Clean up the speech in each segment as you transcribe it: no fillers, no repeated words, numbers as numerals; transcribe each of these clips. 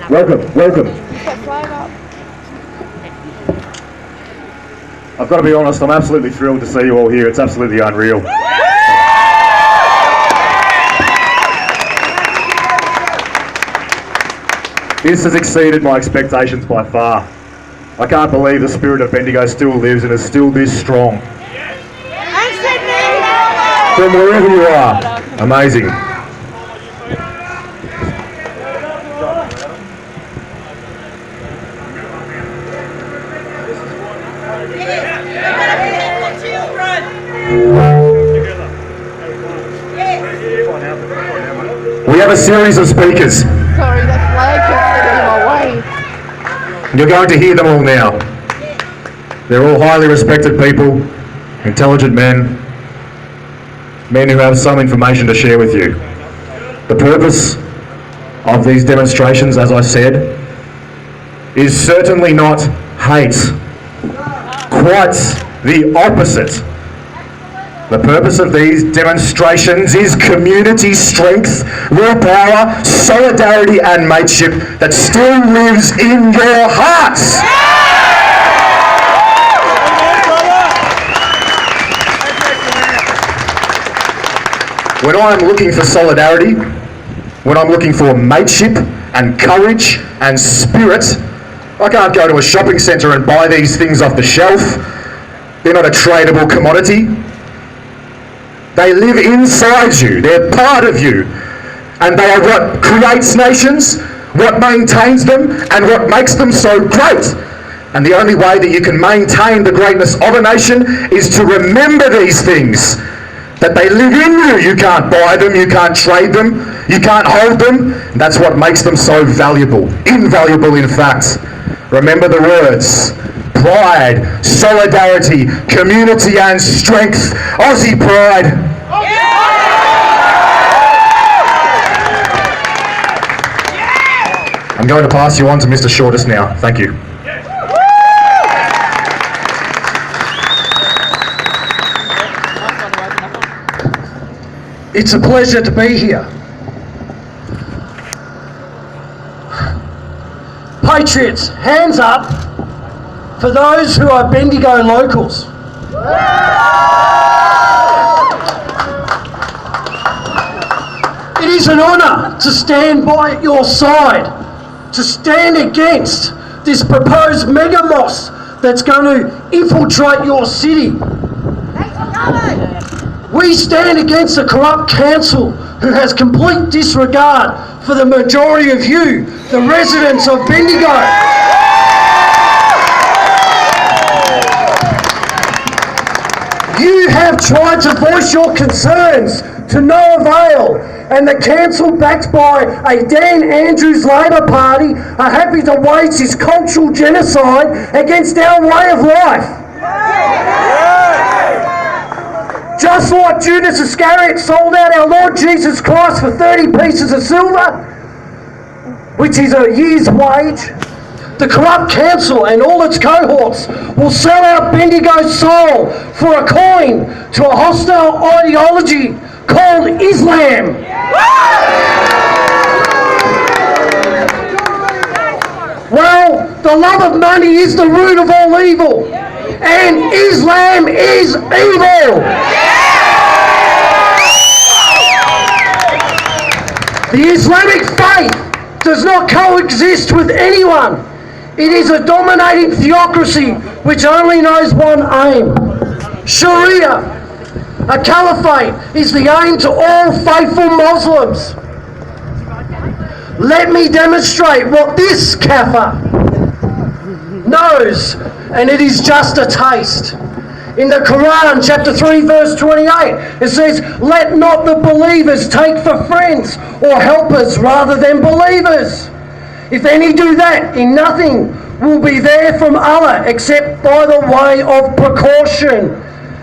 Welcome, welcome. I've got to be honest, I'm absolutely thrilled to see you all here. It's absolutely unreal. This has exceeded my expectations by far. I can't believe the spirit of Bendigo still lives and is still this strong. From wherever you are. Amazing. We have a series of speakers. Sorry, the flag is getting in my way. You're going to hear them all now. They're all highly respected people, intelligent men who have some information to share with you. The purpose of these demonstrations, as I said, is certainly not hate. Quite the opposite. The purpose of these demonstrations is community strength, willpower, solidarity and mateship that still lives in your hearts. When I'm looking for solidarity, when I'm looking for mateship and courage and spirit, I can't go to a shopping centre and buy these things off the shelf. They're not a tradable commodity. They live inside you, they're part of you, and they are what creates nations, what maintains them, and what makes them so great. And the only way that you can maintain the greatness of a nation is to remember these things, that they live in you. You can't buy them, you can't trade them, you can't hold them. And that's what makes them so valuable, invaluable in fact. Remember the words: pride, solidarity, community and strength. Aussie pride. I'm going to pass you on to Mr. Shortest now. Thank you. It's a pleasure to be here. Patriots, hands up for those who are Bendigo locals. It is an honour to stand by your side, to stand against this proposed mega mosque that's going to infiltrate your city. We stand against the corrupt council who has complete disregard for the majority of you, the residents of Bendigo. You have tried to voice your concerns to no avail, and the council, backed by a Dan Andrews Labor Party, are happy to wage this cultural genocide against our way of life. Just like Judas Iscariot sold out our Lord Jesus Christ for 30 pieces of silver, which is a year's wage, the corrupt council and all its cohorts will sell out Bendigo's soul for a coin to a hostile ideology called Islam. Well, the love of money is the root of all evil, and Islam is evil. The Islamic faith does not coexist with anyone. It is a dominating theocracy which only knows one aim. Sharia, a caliphate, is the aim to all faithful Muslims. Let me demonstrate what this kafir knows, and it is just a taste. In the Quran, chapter 3, verse 28, it says, "Let not the believers take for friends or helpers rather than believers. If any do that, in nothing will be there from Allah except by the way of precaution,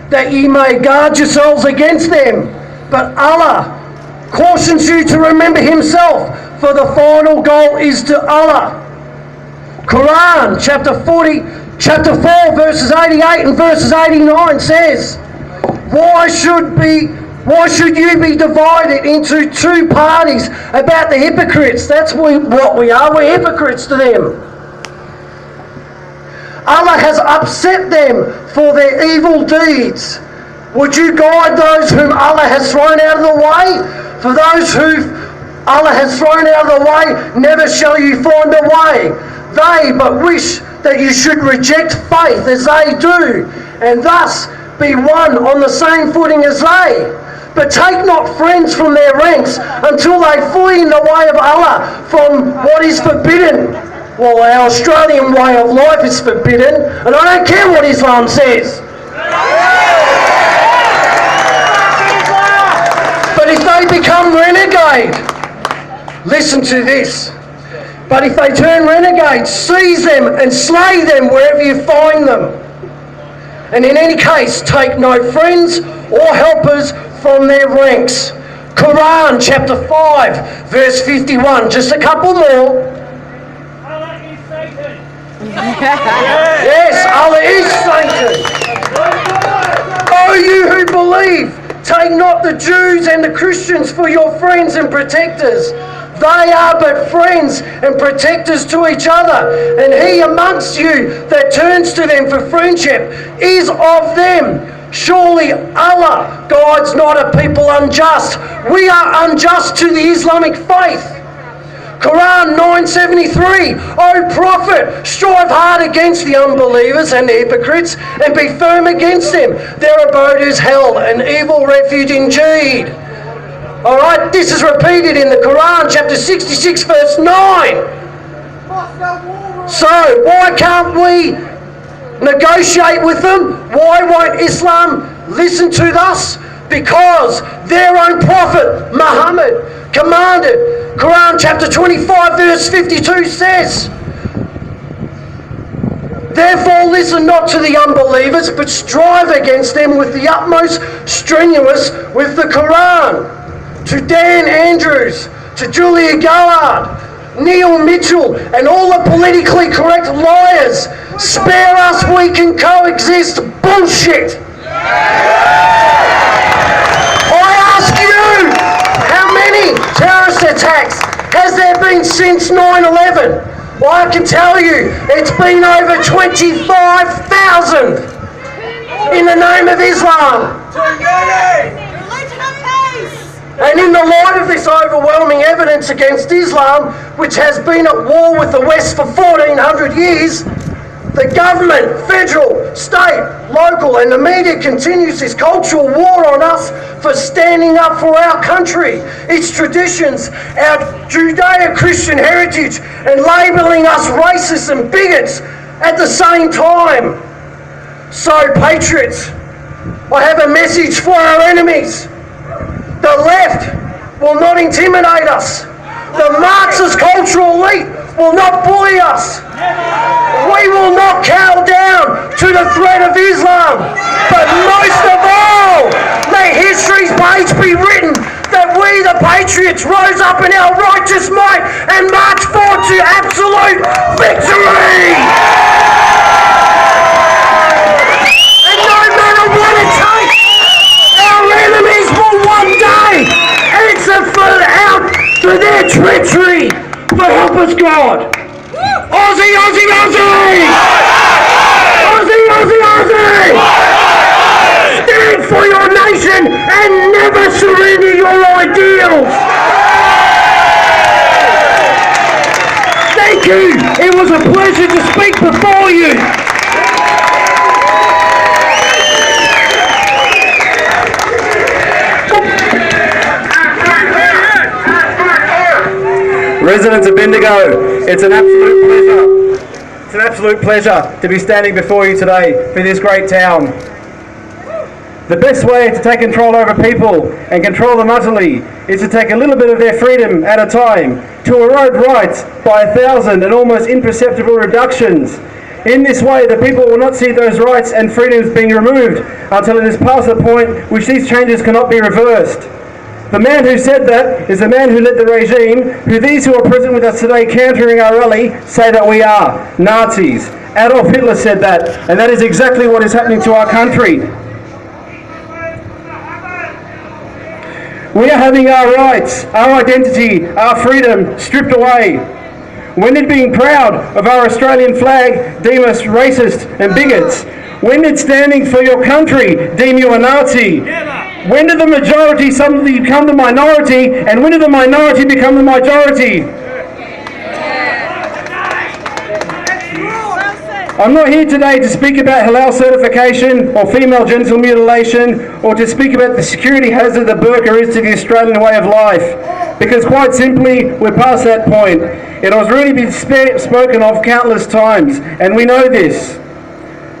that ye may guard yourselves against them. But Allah cautions you to remember Himself, for the final goal is to Allah." Quran, chapter 4, verses 88 and verses 89 says, "Why should Why should you be divided into two parties about the hypocrites? That's what we are. We're hypocrites to them. Allah has upset them for their evil deeds. Would you guide those whom Allah has thrown out of the way? For those who Allah has thrown out of the way, never shall you find a way. They but wish that you should reject faith as they do, and thus be one on the same footing as they. But take not friends from their ranks until they flee in the way of Allah from what is forbidden. Well, our Australian way of life is forbidden, and I don't care what Islam says. But if they become renegade, listen to this. But if they turn renegades, seize them and slay them wherever you find them. And in any case, take no friends or helpers from their ranks. Quran chapter 5, verse 51. Just a couple more. Allah is Satan. Yes, Allah is Satan. O you who believe, take not the Jews and the Christians for your friends and protectors. They are but friends and protectors to each other, and he amongst you that turns to them for friendship is of them. Surely Allah guides not a people unjust. We are unjust to the Islamic faith. Quran 9:73. O Prophet, strive hard against the unbelievers and the hypocrites, and be firm against them. Their abode is hell, an evil refuge indeed. Alright, this is repeated in the Quran, chapter 66, verse 9. So, why can't we negotiate with them? Why won't Islam listen to us? Because their own Prophet, Muhammad, commanded. Quran chapter 25, verse 52 says, therefore listen not to the unbelievers, but strive against them with the utmost strenuous with the Quran. To Dan Andrews, to Julia Gillard, Neil Mitchell, and all the politically correct liars, spare us, we can coexist. Bullshit! I ask you, how many terrorist attacks has there been since 9/11? Well, I can tell you, it's been over 25,000 in the name of Islam. And in the light of this overwhelming evidence against Islam, which has been at war with the West for 1400 years, the government, federal, state, local, and the media continues this cultural war on us for standing up for our country, its traditions, our Judeo-Christian heritage, and labelling us racists and bigots at the same time. So, patriots, I have a message for our enemies. The left will not intimidate us. The Marxist cultural elite will not bully us. We will not cower down to the threat of Islam. But most of all, let history's page be written that we, the patriots, rose up in our righteous might and marched forward to absolute victory. And no matter what it takes, our enemies will one day answer for their treachery. But help us, God. Aussie, Aussie, Aussie! Aussie, Aussie, Aussie! Stand for your nation and never surrender your ideals. Thank you. It was a pleasure to speak before you. Residents of Bendigo, it's an absolute pleasure. It's an absolute pleasure to be standing before you today for this great town. The best way to take control over people and control them utterly is to take a little bit of their freedom at a time, to erode rights by 1,000 and almost imperceptible reductions. In this way, the people will not see those rights and freedoms being removed until it is past the point which these changes cannot be reversed. The man who said that is the man who led the regime, who these who are present with us today countering our rally say that we are Nazis. Adolf Hitler said that, and that is exactly what is happening to our country. We are having our rights, our identity, our freedom stripped away. When did being proud of our Australian flag deem us racist and bigots? When did standing for your country deem you a Nazi? When did the majority suddenly become the minority, and when did the minority become the majority? I'm not here today to speak about halal certification or female genital mutilation, or to speak about the security hazard the burqa is to the Australian way of life, because quite simply we're past that point. It has already been spoken of countless times, and we know this.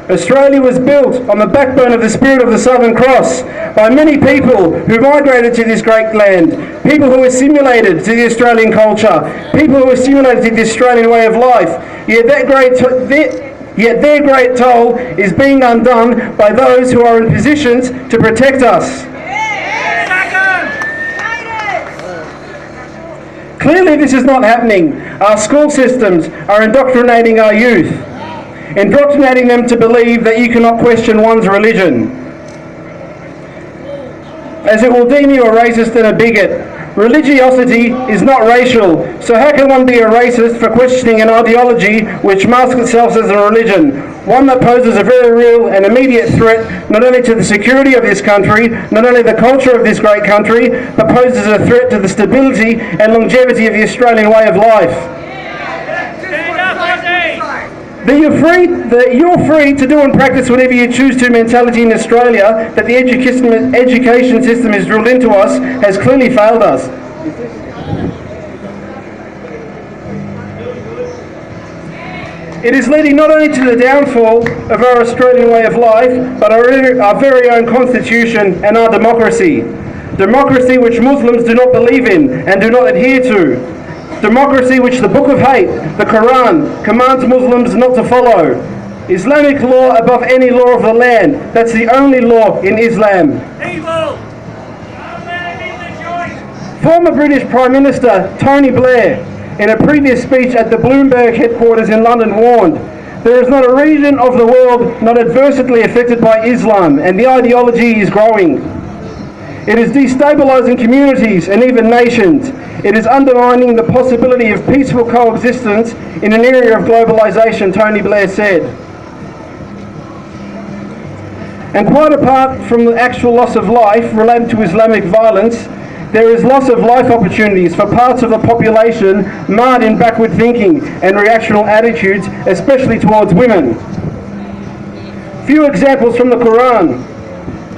Australia was built on the backbone of the spirit of the Southern Cross by many people who migrated to this great land, people who assimilated to the Australian culture, people who assimilated to the Australian way of life. Yet their great toll is being undone by those who are in positions to protect us. Clearly this is not happening. Our school systems are indoctrinating our youth, indoctrinating them to believe that you cannot question one's religion, as it will deem you a racist and a bigot. Religiosity is not racial, so how can one be a racist for questioning an ideology which masks itself as a religion? One that poses a very real and immediate threat not only to the security of this country, not only the culture of this great country, but poses a threat to the stability and longevity of the Australian way of life. That you're free to do and practice whatever you choose to mentality in Australia that the education system is drilled into us has clearly failed us. It is leading not only to the downfall of our Australian way of life, but our very own constitution and our democracy. Democracy which Muslims do not believe in and do not adhere to. Democracy which the Book of Hate, the Quran, commands Muslims not to follow. Islamic law above any law of the land. That's the only law in Islam. Evil! Former British Prime Minister Tony Blair, in a previous speech at the Bloomberg headquarters in London, warned, "There is not a region of the world not adversely affected by Islam, and the ideology is growing. It is destabilizing communities and even nations. It is undermining the possibility of peaceful coexistence in an era of globalization," Tony Blair said. And quite apart from the actual loss of life related to Islamic violence, there is loss of life opportunities for parts of the population marred in backward thinking and reactionary attitudes, especially towards women. Few examples from the Quran.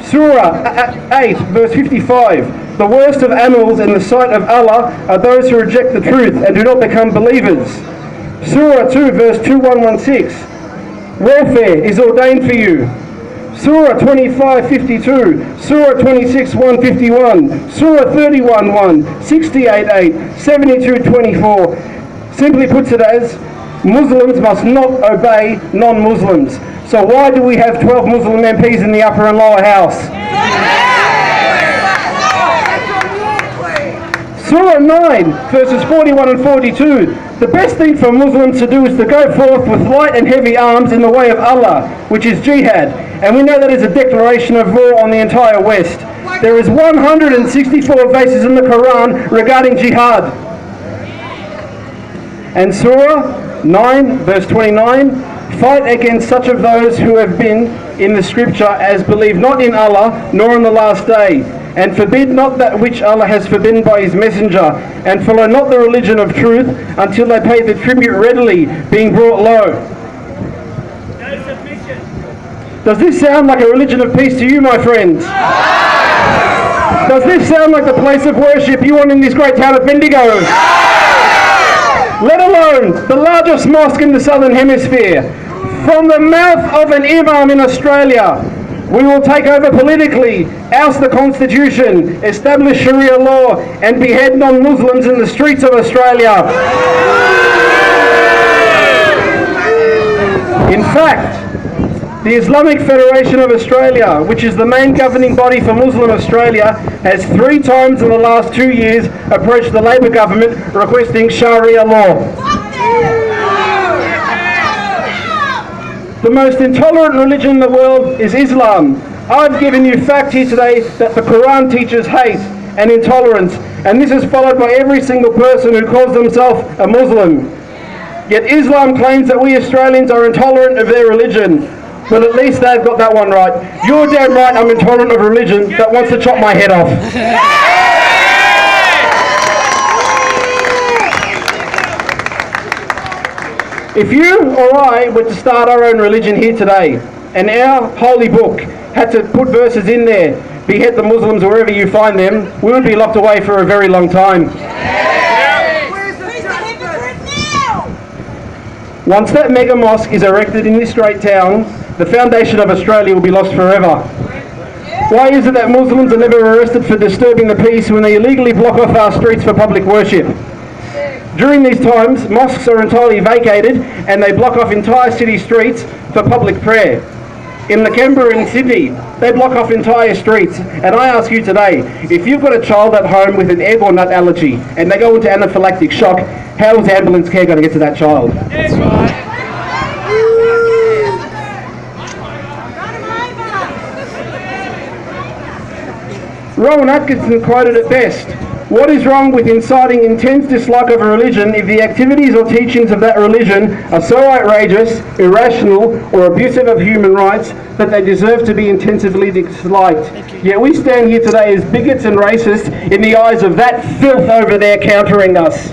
Surah 8, verse 55. The worst of animals in the sight of Allah are those who reject the truth and do not become believers. Surah 2, verse 2116. Warfare is ordained for you. Surah 25:52, Surah 26:151, Surah 31:1, 68:8, 72:24. Simply puts it as, Muslims must not obey non-Muslims. So why do we have 12 Muslim MPs in the upper and lower house? Surah 9, verses 41 and 42. The best thing for Muslims to do is to go forth with light and heavy arms in the way of Allah, which is jihad. And we know that is a declaration of war on the entire West. There is 164 verses in the Quran regarding jihad. And Surah 9, verse 29, fight against such of those who have been in the scripture as believe not in Allah nor on the last day, and forbid not that which Allah has forbidden by his messenger, and follow not the religion of truth until they pay the tribute readily, being brought low. Does this sound like a religion of peace to you, my friends? Does this sound like the place of worship you want in this great town of Bendigo? Let alone the largest mosque in the Southern Hemisphere. From the mouth of an imam in Australia, we will take over politically, oust the constitution, establish Sharia law, and behead non-Muslims in the streets of Australia. In fact, the Islamic Federation of Australia, which is the main governing body for Muslim Australia, has 3 times in the last 2 years approached the Labor government requesting Sharia law. The most intolerant religion in the world is Islam. I've given you fact here today that the Quran teaches hate, and intolerance, and this is followed by every single person who calls themselves a Muslim. Yet Islam claims that we Australians are intolerant of their religion. Well, at least they've got that one right. You're damn right I'm intolerant of religion that wants to chop my head off. If you or I were to start our own religion here today, and our holy book had to put verses in there, behead the Muslims wherever you find them, we would be locked away for a very long time. Once that mega mosque is erected in this great town, the foundation of Australia will be lost forever. Why is it that Muslims are never arrested for disturbing the peace when they illegally block off our streets for public worship? During these times, mosques are entirely vacated and they block off entire city streets for public prayer. In Canberra and Sydney, they block off entire streets. And I ask you today, if you've got a child at home with an egg or nut allergy and they go into anaphylactic shock, how is ambulance care going to get to that child? That's right. Rowan Atkinson quoted it best. What is wrong with inciting intense dislike of a religion if the activities or teachings of that religion are so outrageous, irrational, or abusive of human rights that they deserve to be intensively disliked? Yet we stand here today as bigots and racists in the eyes of that filth over there countering us.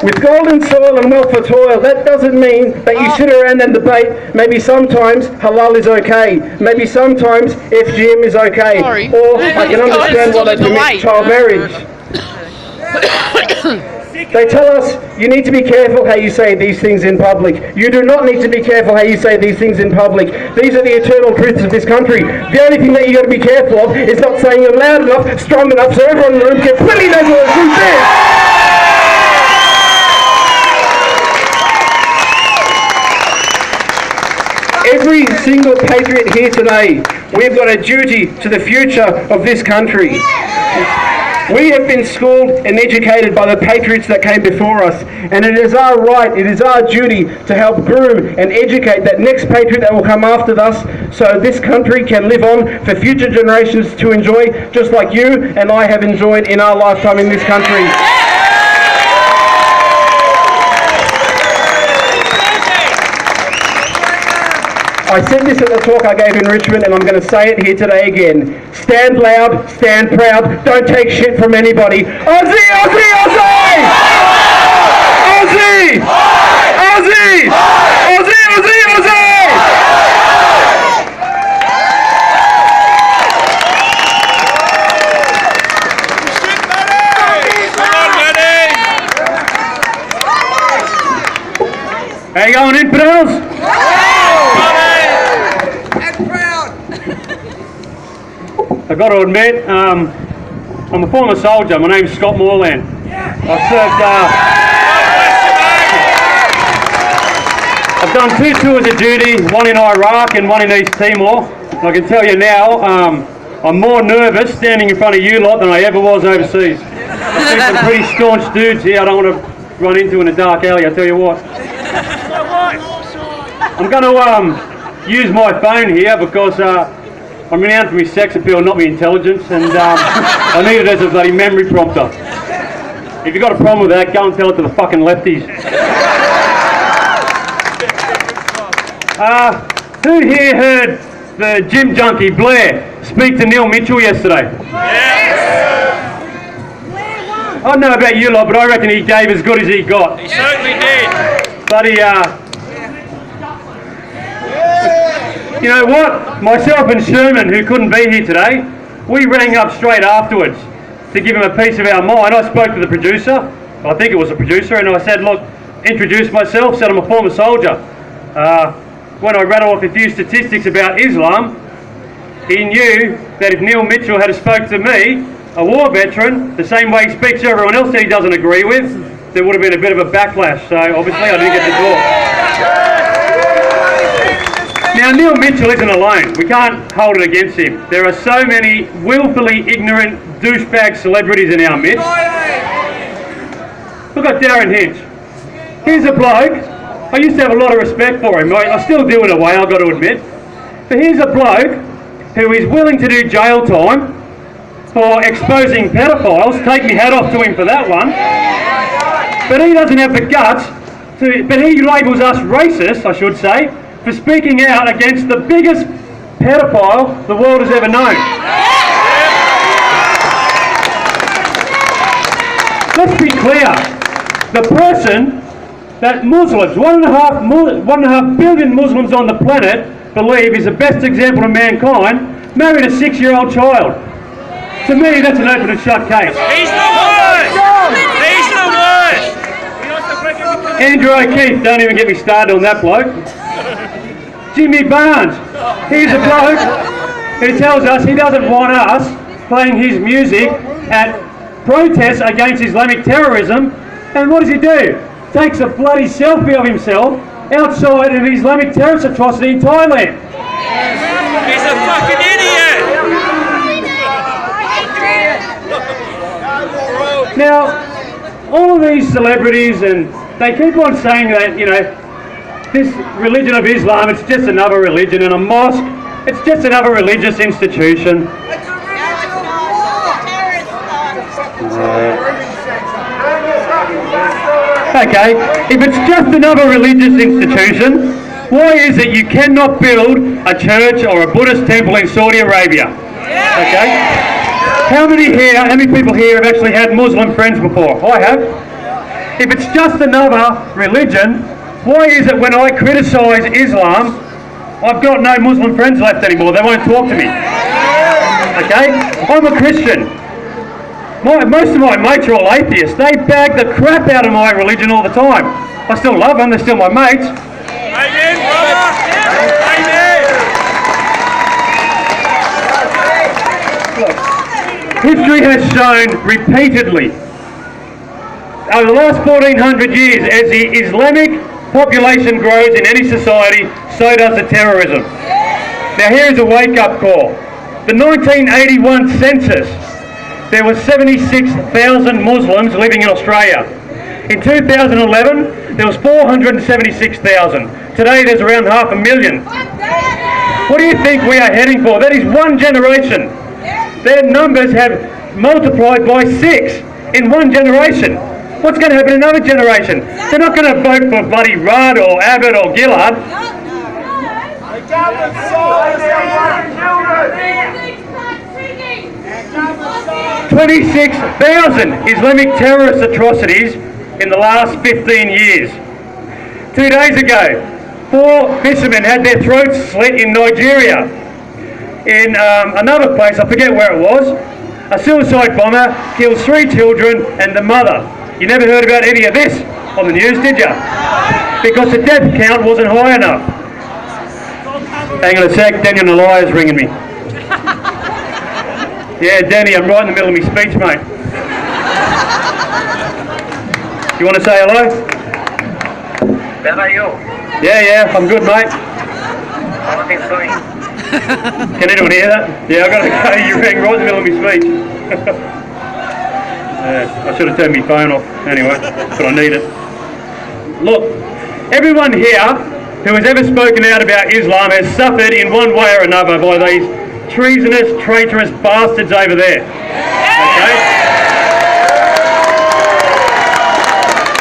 With golden soil and wealth for toil, that doesn't mean that you sit around and debate maybe sometimes halal is okay, maybe sometimes FGM is okay, or I can understand why they permit child marriage. They tell us you need to be careful how you say these things in public. You do not need to be careful how you say these things in public. These are the eternal truths of this country. The only thing that you got to be careful of is not saying them loud enough, strong enough, so everyone in the room can clearly know what the truth is. Every single patriot here today, we've got a duty to the future of this country. We have been schooled and educated by the patriots that came before us, and it is our right, it is our duty to help groom and educate that next patriot that will come after us, so this country can live on for future generations to enjoy, just like you and I have enjoyed in our lifetime in this country. I said this at the talk I gave in Richmond, and I'm going to say it here today again. Stand loud, stand proud, don't take shit from anybody. Aussie, Aussie, Aussie! Aussie! Aussie! Aussie, Aussie, Aussie! How you going, infidels? I've got to admit, I'm a former soldier. My name's Scott Moorland. I've done 2 tours of duty, one in Iraq and one in East Timor. And I can tell you now, I'm more nervous standing in front of you lot than I ever was overseas. I see some pretty staunch dudes here I don't want to run into in a dark alley, I tell you what. I'm going to use my phone here because I'm renowned for my sex appeal, not my intelligence, and I need it as a bloody memory prompter. If you've got a problem with that, go and tell it to the fucking lefties. Who here heard the gym junkie Blair speak to Neil Mitchell yesterday? Yes! I don't know about you lot, but I reckon he gave as good as he got. He certainly did. But you know what? Myself and Sherman, who couldn't be here today, we rang up straight afterwards to give him a piece of our mind. I spoke to the producer, I think it was the producer, and I said, look, introduced myself, said I'm a former soldier. When I rattled off a few statistics about Islam, he knew that if Neil Mitchell had spoke to me, a war veteran, the same way he speaks to everyone else that he doesn't agree with, there would have been a bit of a backlash. So obviously I didn't get to talk. Now, Neil Mitchell isn't alone. We can't hold it against him. There are so many willfully ignorant douchebag celebrities in our midst. Look at Darren Hinch. Here's a bloke I used to have a lot of respect for him. I still do in a way, I've got to admit. But here's a bloke who is willing to do jail time for exposing pedophiles. Take me hat off to him for that one. But he doesn't have the guts to, but he labels us racist, I should say, for speaking out against the biggest pedophile the world has ever known. Let's be clear. The person that Muslims, 1.5 billion Muslims on the planet, believe is the best example of mankind, married a 6-year-old child. To me, that's an open and shut case. He's the worst! He's the worst! Andrew O'Keefe, don't even get me started on that bloke. Jimmy Barnes, he's a bloke who tells us he doesn't want us playing his music at protests against Islamic terrorism. And what does he do? Takes a bloody selfie of himself outside of an Islamic terrorist atrocity in Thailand. He's a fucking idiot! Now, all of these celebrities, and they keep on saying that, you know, this religion of Islam, it's just another religion, and a mosque, it's just another religious institution. Okay, if it's just another religious institution, why is it you cannot build a church or a Buddhist temple in Saudi Arabia? Okay? How many people here have actually had Muslim friends before? I have. If it's just another religion, why is it when I criticise Islam, I've got no Muslim friends left anymore? They won't talk to me. Okay? I'm a Christian. Most of my mates are all atheists. They bag the crap out of my religion all the time. I still love them, they're still my mates. Amen, brother! Amen! Look, history has shown repeatedly, over the last 1400 years, as the Islamic population grows in any society, so does the terrorism. Now here is a wake-up call. The 1981 census, there were 76,000 Muslims living in Australia. In 2011, there was 476,000. Today, there's around 500,000. What do you think we are heading for? That is one generation. Their numbers have multiplied by 6 in one generation. What's going to happen in another generation? They're not going to vote for bloody Rudd or Abbott or Gillard. 26,000 Islamic terrorist atrocities in the last 15 years. 2 days ago, 4 fishermen had their throats slit in Nigeria. In another place, I forget where it was, a suicide bomber killed 3 children and the mother. You never heard about any of this on the news, did you? Because the death count wasn't high enough. Hang on a sec, Daniel Nalaya's ringing me. Yeah, Danny, I'm right in the middle of my speech, mate. You want to say hello? How are you? Yeah, I'm good, mate. How are things going? Can anyone hear that? Yeah, I got to go. You rang right in the middle of my speech. I should have turned my phone off anyway, but I need it. Look, everyone here who has ever spoken out about Islam has suffered in one way or another by these treasonous, traitorous bastards over there. Okay?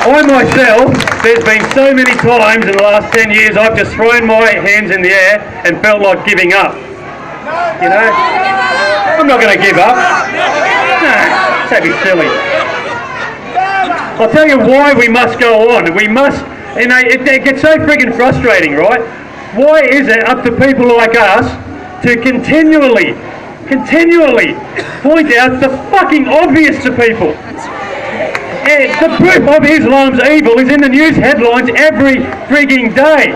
I myself, there's been so many times in the last 10 years I've just thrown my hands in the air and felt like giving up. You know? I'm not going to give up. No, that'd be silly. I'll tell you why we must go on. We must, you know, it gets so friggin' frustrating, right? Why is it up to people like us to continually point out the fucking obvious to people? The proof of Islam's evil is in the news headlines every frigging day.